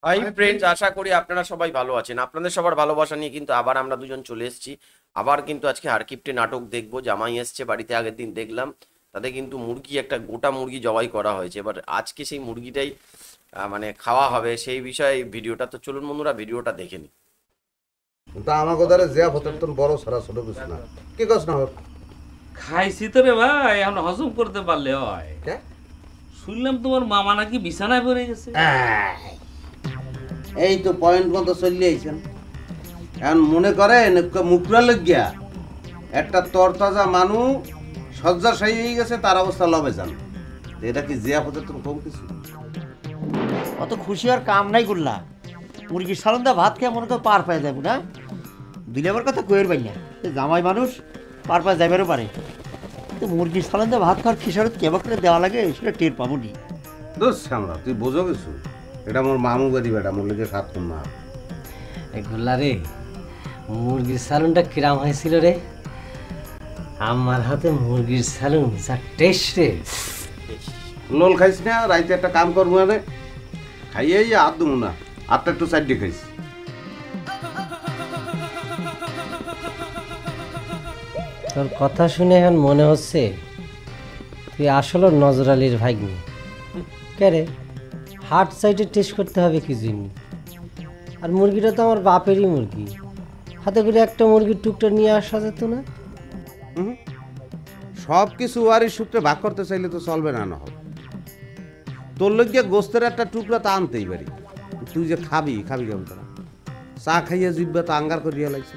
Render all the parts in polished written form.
Hi friends, আশা করি আপনারা সবাই ভালো আছেন। আপনাদের সবার ভালোবাসা নিয়ে কিন্তু আবার আমরা দুজন চলে এসেছি। আবার কিন্তু আজকে হারকিপ্টে নাটক দেখবো। জামাই এসছে বাড়িতে, আগের দিন দেখলাম তাতে কিন্তু মুরগি, একটা গোটা মুরগি জবাই করা হয়েছে। এবার আজকে সেই মুরগিটাই মানে খাওয়া হবে, সেই বিষয়ে ভিডিওটা। তো চলুন বন্ধুরা, ভিডিওটা দেখে নিই। তা আমাকে দ্বারা জিয়া ফতন বড় সারা ছোট কিছু না, কি কস না হোক খাইছি তো রে ভাই, এখন হজম করতে পারলে হয়। শুনলাম তোমার মামা নাকি বিছানায় পড়ে গেছে। এই তো পয়েন্ট মতো চলে আইছেন। এখন মনে করেন মুখরা লজ্ঞা একটা তরতাজা মানুষ শয্যাশায়ী হয়ে গেছে, তার অবস্থা লবে যান। এটা কি জিয়া ফতন কম কিছু? অত খুশি আর কাম নাই করলা। মুরগির সালন্দা ভাত খেয়ে মনে করে পার পায় যাবো না, দিলে আমার কথা কয়ের পাই না। জামাই মানুষ পার পায় যাবেরও পারে, তো মুরগির সালন্দা ভাত খাওয়ার খিসারত কেবা করে দেওয়া লাগে সেটা টের পাবো নি। দোষ আমরা, তুই বোঝো কিছু? এটা মোর মামু বাড়ি, বেটা মোর লিখে সাত মা। গোল্লা রে, মুরগির সালুনটা কিরাম হয়েছিল রে? আমার হাতে মুরগির সালুন যা টেস্ট রে। লোল খাইস না, রাইতে একটা কাম করবো না, খাইয়েই আর দেবো না, আটটা একটু সাইড দিয়ে খাইস। তোর কথা শুনে এখন মনে হচ্ছে তুই আসলে নজর আলীর ভাগ্নি। কে রে, হার্ট সাইডে টেস্ট করতে হবে কি জন্য? আর মুরগিটা তো আমার বাপেরই মুরগি, হাতে করে একটা মুরগির টুকটা নিয়ে আসা যেত না? সব কিছু ওয়ারির সূত্রে ভাগ করতে চাইলে তো চলবে না। না হবে তোর লইগে গোস্তের একটা টুকরা তা আনতেই পারি। তুই যে খাবি কেমন তোরা? চা খাইয়ে জিব্বা তো আঙ্গার করিয়া লাগছে।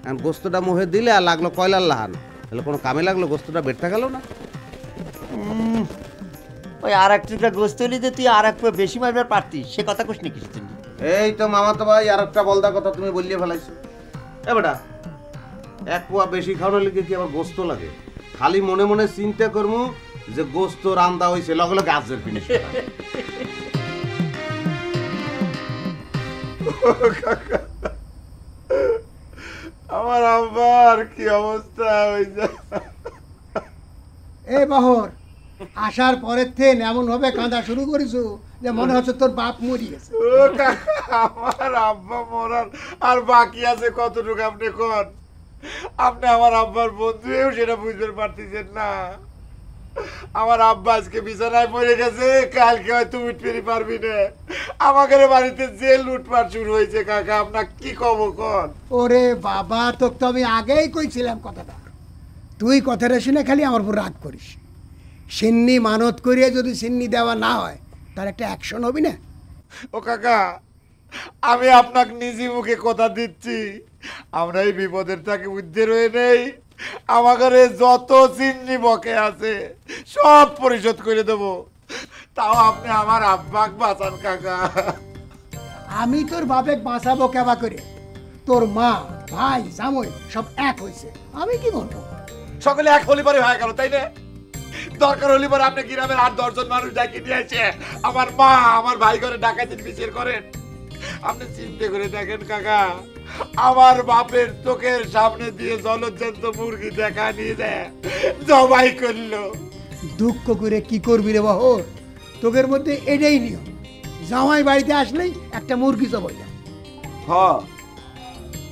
এখন গোস্তটা মুখে দিলে আর লাগলো কয়লার লাহান, তাহলে কোনো কামে লাগলো? গোস্তটা বেটটা গেল না? ওই আর এক টুকরা গোস্ত হলি যে তুই আর এক বেশি মারবার পারতিস, সে কথা কোস নি কিছু তুমি। এই তো মামা তো ভাই, আর একটা বলদা কথা তুমি বললিয়ে ফেলাইছো। এ বেটা, এক পোয়া বেশি খাওয়ানোর লিগে কি আবার গোস্ত লাগে? খালি মনে মনে চিন্তা করবো যে গোস্ত রান্দা হয়েছে, লগে লগে গাছের ফিনিশ। আমার আব্বার কি অবস্থা হয়েছে! এ বহর, আসার পরের থেকে এমন ভাবে কাঁদা শুরু করিস যে মনে হচ্ছে তোর বাপ মরি গেছে। ও কাকা, আমার আব্বা মরার আর বাকি আছে কতটুকু আপনি কোন? আপনি আমার আব্বার বন্ধুও সেটা বুঝতে পারতেছেন না। আমার আব্বা আজকে বিছানায় পড়ে গেছে, কালকে হয়তো উঠতে পারবি না। আমাদের বাড়িতে যে লুটপাট শুরু হয়েছে কাকা, আপনার কি কব কন? ওরে বাবা, তোকে তো আমি আগেই কইছিলাম কথাটা। তুই কথাটা শুনে খালি আমার উপর রাগ করিস। সিন্নি মানত করিয়ে যদি সিন্নি দেওয়া না হয়, তার একটা অ্যাকশন হবি না? ও কাকা, আমি আপনাকে নিজে মুখে কথা দিচ্ছি, আমরা এই বিপদের থেকে উদ্ধার হয়ে নেই। আমাদের যত চিন্নি বকে আছে সব পরিশোধ করে দেবো, তাও আপনি আমার আব্বাক বাঁচান কাকা। আমি তোর বাপে বাঁচাবো কেবা করে? তোর মা, ভাই, জামাই সব এক হয়েছে, আমি কি করবো? সকলে এক হলিবারে হয়ে গেল, তাই না? দরকার হলিবার আপনি গ্রামের 8-10 জন মানুষ ডাকি নিয়েছে, আমার মা আমার ভাই করে ডাকাতির বিচার করেন। আপনি চিন্তা করে দেখেন কাকা, আমার বাপের চোখের সামনে দিয়ে জলজ্জন্ত মুরগি দেখা নিয়ে যায় জবাই করলো। দুঃখ করে কি করবি রে বহর? তোকের মধ্যে এটাই নিয়ম, জামাই বাড়িতে আসলেই একটা মুরগি জবাই দেয়। হ্যাঁ,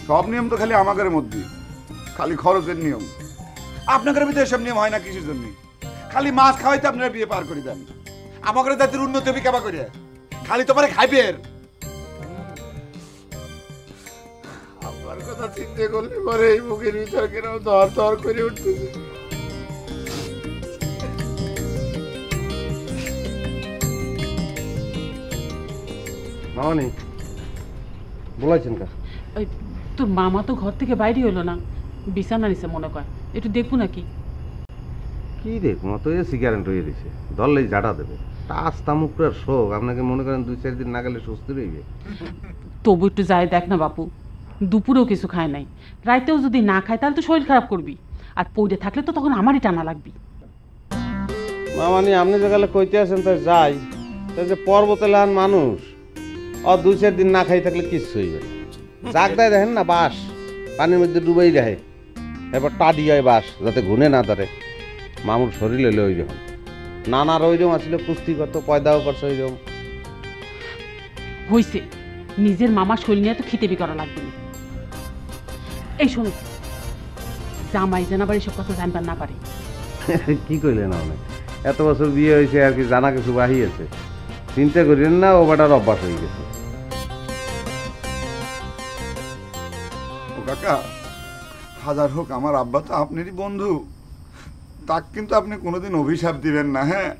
সব নিয়ম তো খালি আমাদের মধ্যে, খালি খরচের নিয়ম। আপনাদের ভিতরে এসব নিয়ম হয় না কিসের জন্য? খালি মাছ খাওয়াইতে আপনারা বিয়ে পার করে দেন। আমাদের জাতির উন্নতি হবে কেবা করে? খালি তোমারে খাইবেন। আমার কথা চিন্তা করলে পরে এই মুখের ভিতর কেন ধর ধর করে উঠতেছে। মামা নেই বলাইছেন কার? ওই তোর মামা তো ঘর থেকে বাইরে হলো না, বিছানা নিছে মনে কর, একটু দেখবো নাকি? কি দেখবো, তো এসি গ্যারেন্ট হয়ে দিছে, ধরলেই জাটা দেবে। আস্তা মুখটার শোক, আপনাকে মনে করেন 2-4 দিন না গেলে সুস্থ রইবে। তবু একটু যাই দেখ না বাপু, দুপুরেও কিছু খায় নাই, রাইতেও যদি না খায় তাহলে তো শরীর খারাপ করবি, আর পড়ে থাকলে তো তখন আমারই টানা লাগবি। মামানি আপনি যে গেলে কইতে আছেন তাই যাই, তাই যে পর্বতে লান মানুষ 2-4 দিন না খাই থাকলে কিচ্ছু হইবে না। জাগ দেয় দেখেন না, বাঁশ পানির মধ্যে ডুবাই রাখে, এবার টাডি হয় বাঁশ যাতে ঘুনে না ধরে। মামুর শরীর এলে ওই রকম, নানার ওই রকম আসলে পুষ্টি করতো, পয়দাও করছে ওই রকম। হইছে, নিজের মামার শৈল নিয়ে তো খিতেবি করা লাগবে না। এই শোনো, জামাই যেন আবার এসব কথা জানবার না পারে। কি কইলেন আপনি? এত বছর বিয়ে হয়েছে আর কি জানা কিছু বাহিয়েছে? চিন্তা করেন না, ও বাটার অভ্যাস হয়ে গেছে। ও কাকা, হাজার হোক আমার আব্বা তো আপনারই বন্ধু, তাক কিন্তু আপনি কোনোদিন অভিশাপ দিবেন না। হ্যাঁ,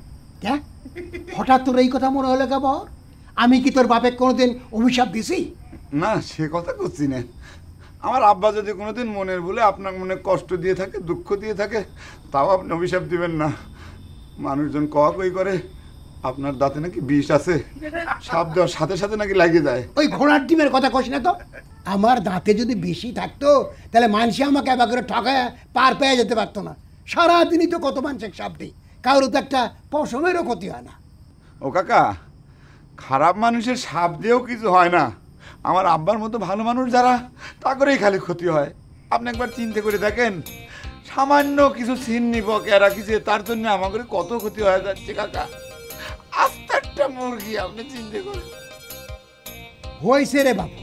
কে হঠাৎ তোর এই কথা মনে হলো কে বর? আমি কি তোর বাপে কোনোদিন অভিশাপ দিছি? না সে কথা করছি না। আমার আব্বা যদি কোনোদিন মনের বলে আপনার মনে কষ্ট দিয়ে থাকে, দুঃখ দিয়ে থাকে, তাও আপনি অভিশাপ দিবেন না। মানুষজন কওয়া কই করে আপনার দাঁতে নাকি বিষ আছে, সাপ দেওয়ার সাথে সাথে নাকি লাগিয়ে যায়। ওই ঘোড়ার ডিমের কথা কস না তো। আমার দাঁতে যদি বেশি থাকতো তাহলে মানুষে আমাকে এবার করে ঠকায় পার পেয়ে যেতে পারতো না। সারাদিনই তো কত মানুষের সাপ দিই, কারোর তো একটা পশমেরও ক্ষতি হয় না। ও কাকা, খারাপ মানুষের সাপ দিয়েও কিছু হয় না। আমার আব্বার মতো ভালো মানুষ যারা, তা করেই খালি ক্ষতি হয়। আপনি একবার চিন্তা করে দেখেন, সামান্য কিছু ছিন্নি বকেয়া রাখিছে, তার জন্য আমাদের কত ক্ষতি হয়ে যাচ্ছে কাকা। আস্তে একটা মুরগি আপনি চিন্তা করেন। হয়েছে রে বাবু,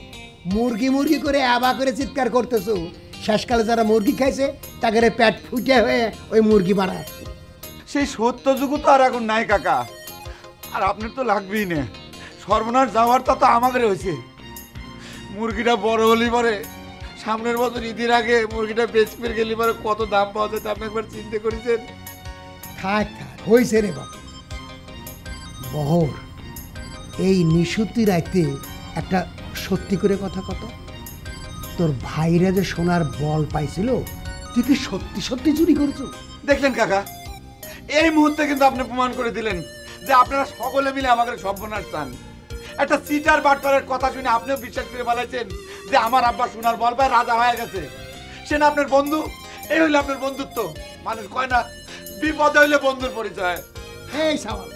মুরগি মুরগি করে আবা করে চিৎকার করতেছো। শেষকালে যারা মুরগি খাইছে তাকে পেট ফুটে হয়ে ওই মুরগি বাড়া। সেই সত্য যুগ তো আর এখন নাই কাকা, আর আপনার তো লাগবেই না। সর্বনাশ যাওয়ার তা তো আমাদের হয়েছে। মুরগিটা বড় হলি পরে সামনের বছর ঈদের আগে মুরগিটা বেচপের গেলি পরে কত দাম পাওয়া যেত আপনি একবার চিন্তা করেছেন? থাক থাক, হয়েছে রে বাবু। বহর, এই নিশুতি রাইতে একটা সত্যি করে কথা কত, তোর ভাইরা যে সোনার বল পাইছিল, তুই কি সত্যি সত্যি চুরি করেছো? দেখলেন কাকা, এই মুহূর্তে কিন্তু আপনি প্রমাণ করে দিলেন যে আপনারা সকলে মিলে আমাদের সর্বনাশ চান। একটা সিটার বাটপারের কথা শুনে আপনিও বিশ্বাস করে বলেছেন যে আমার আব্বা সোনার বল পায় রাজা হয়ে গেছে। সে না আপনার বন্ধু? এই হইলে আপনার বন্ধুত্ব। মানুষ কয় না বিপদে হইলে বন্ধুর পরিচয়। এই সাওয়াল,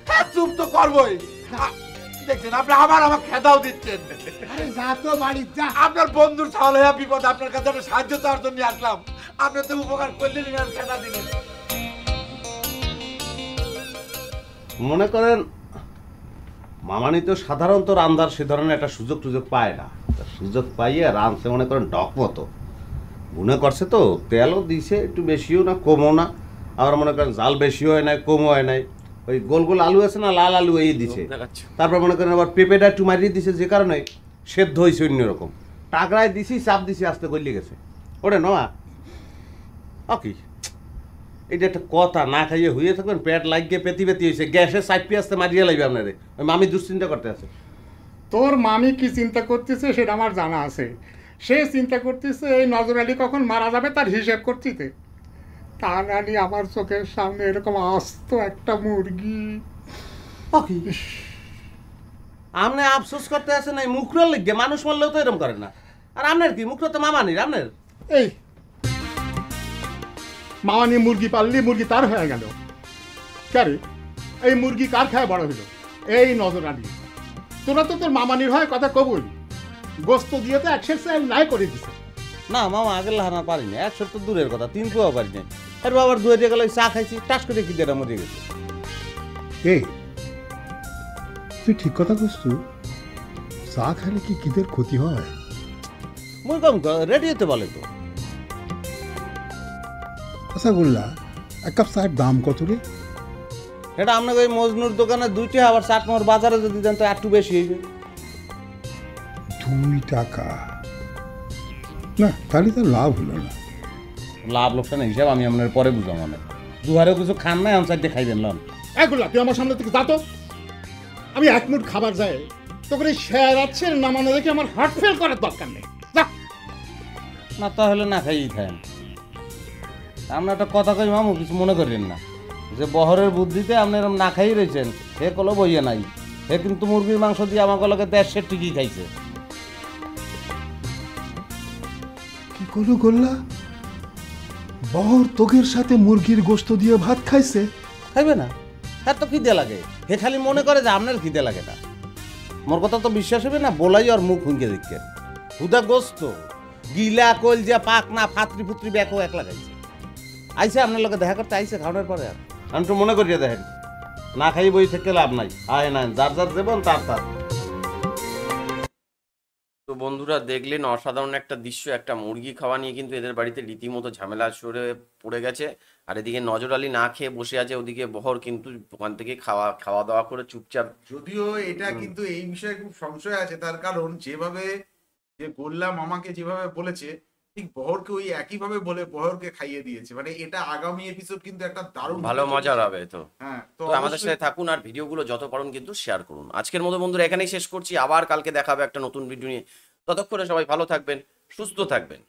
হ্যাঁ, চুপ তো করবোই। দেখছেন আপনি আবার আমাকে খেদাও দিচ্ছেন। আরে যা তো বাড়ি যা। আপনার বন্ধুর ছাল হয়ে বিপদ, আপনার কাছে একটা সাহায্য চাওয়ার জন্য আসলাম। আপনি তো উপকার করলেন আর খেদা দিলেন। মনে করেন মামানি তো সাধারণত রান্দার সে ধরনের একটা সুযোগ পায় না। সুযোগ পাইয়ে রাঁধছে মনে করেন ডক মতো মনে করছে, তো তেলও দিছে একটু বেশিও না কমও না, আবার মনে করেন জাল বেশিও হয় নাই কমও হয় নাই। ওই গোল গোল আলু আছে না, লাল আলু এই দিছে। তারপর মনে করেন আবার পেঁপেটা একটু মারিয়ে দিছে, যে কারণে সেদ্ধ হয়েছে অন্যরকম। টাকরায় দিছি, চাপ দিছি, আস্তে গলিয়ে গেছে। ওরে নয়া কি এটা একটা কথা, না খাইয়ে হইয়ে থাকবেন, পেট লাগিয়ে পেতি হয়েছে, গ্যাসে চাপি আসতে মারিয়ে লাগবে আপনারে। ওই মামি দুশ্চিন্তা করতে আছে। তোর মামি কি চিন্তা করতেছে সেটা আমার জানা আছে। সে চিন্তা করতেছে এই নজর আলী কখন মারা যাবে তার হিসেব করতেছে। তা নানি আমার চোখের সামনে এরকম আস্ত একটা মুরগি। আপনি আফসোস করতে আছেন এই মুখরার লিখে, মানুষ মরলেও তো এরকম করে না। আর আপনার কি মুখরা তো মামানির, আপনার এই মামানি মুরগি পাললি মুরগি তার হয়ে গেল কারে? এই মুরগি কার খায় বড় হইল? এই নজর আলী। তোরা তো তোর মামানির হয় কথা কবুল, গোস্ত দিয়ে তো এক্সারসাইজ নাই করে দিছে। না মামা আগের লাহানা পারিনি, 100 তো দূরের কথা, 3 পোয়াও পারিনি। আর বাবার দুয়ে গেল চা খাইছি, টাস করে কি দেড়া মরে গেছে। এই তুই ঠিক কথা করছু, চা খেলে কি কিদের ক্ষতি হয়? মুই কম রেডিওতে বলে তো। আচ্ছা বললা, এক কাপ চায়ের দাম কত রে? এটা আপনাকে ওই মজনুর দোকানে 2 টাকা, আবার চাটমোর বাজারে যদি দেন তো একটু বেশি হইবে। 2 টাকা? না তাহলে তো লাভ হলো না। লাভ লোকসানের হিসাব আমি আপনার পরে বুঝাম। মানে দুহারে কিছু খান নাই, আমি চাইতে খাইবেন লন। এগুলা তুই আমার সামনে থেকে যা তো। আমি এক মুঠ খাবার যাই তোকে শেয়ার আছে নামানো দেখে আমার হার্ট ফেল করার দরকার নেই। না তাহলে না খাইই খান। আপনার একটা কথা কই মামু, কিছু মনে করেন না যে বহরের বুদ্ধিতে আপনি এরকম না খাই রয়েছেন। সে কলো বইয়ে নাই, সে কিন্তু মুরগির মাংস দিয়ে আমাকে লোকে 150 টিকি খাইছে। কি করলো গোল্লা? বহর তোগের সাথে মুরগির গোস্ত দিয়ে ভাত খাইছে? খাইবে না? হ্যাঁ তো খিদে লাগে, হে খালি মনে করে যে আপনার খিদে লাগে না। মোর কথা তো বিশ্বাস হবে না, বলাই আর মুখ হুঁকে দেখছেন। হুদা গোস্ত গিলা কইল যে পাক না ফাত্রি ফুত্রি ব্যাকও একলা খাইছে। আইসে আপনার লোকে দেখা করতে আইসে খাওয়ানোর পরে। আর আমি তো মনে করিয়ে দেখেন, না খাই বই থেকে লাভ নাই। আয় না, যার যার দেবেন তার তার। বন্ধুরা দেখলেন অসাধারণ একটা দৃশ্য, একটা মুরগি খাওয়া নিয়ে কিন্তু এদের বাড়িতে রীতিমতো ঝামেলা সরে পড়ে গেছে। আর এদিকে নজর আলী না খেয়ে বসে আছে, ওদিকে বহর কিন্তু ওখান থেকে খাওয়া দাওয়া করে চুপচাপ। যদিও এটা কিন্তু এই বিষয়ে খুব সংশয় আছে, তার কারণ যেভাবে যে গোল্লা মামাকে যেভাবে বলেছে ঠিক বহরকে ওই একই ভাবে বলে বহরকে খাইয়ে দিয়েছে। মানে এটা আগামী এপিসোড কিন্তু একটা দারুণ ভালো মজার হবে। তো হ্যাঁ, তো আমাদের সাথে থাকুন আর ভিডিওগুলো যত পারেন কিন্তু শেয়ার করুন। আজকের মতো বন্ধুরা এখানেই শেষ করছি, আবার কালকে দেখা হবে একটা নতুন ভিডিও নিয়ে। ততক্ষণে সবাই ভালো থাকবেন, সুস্থ থাকবেন।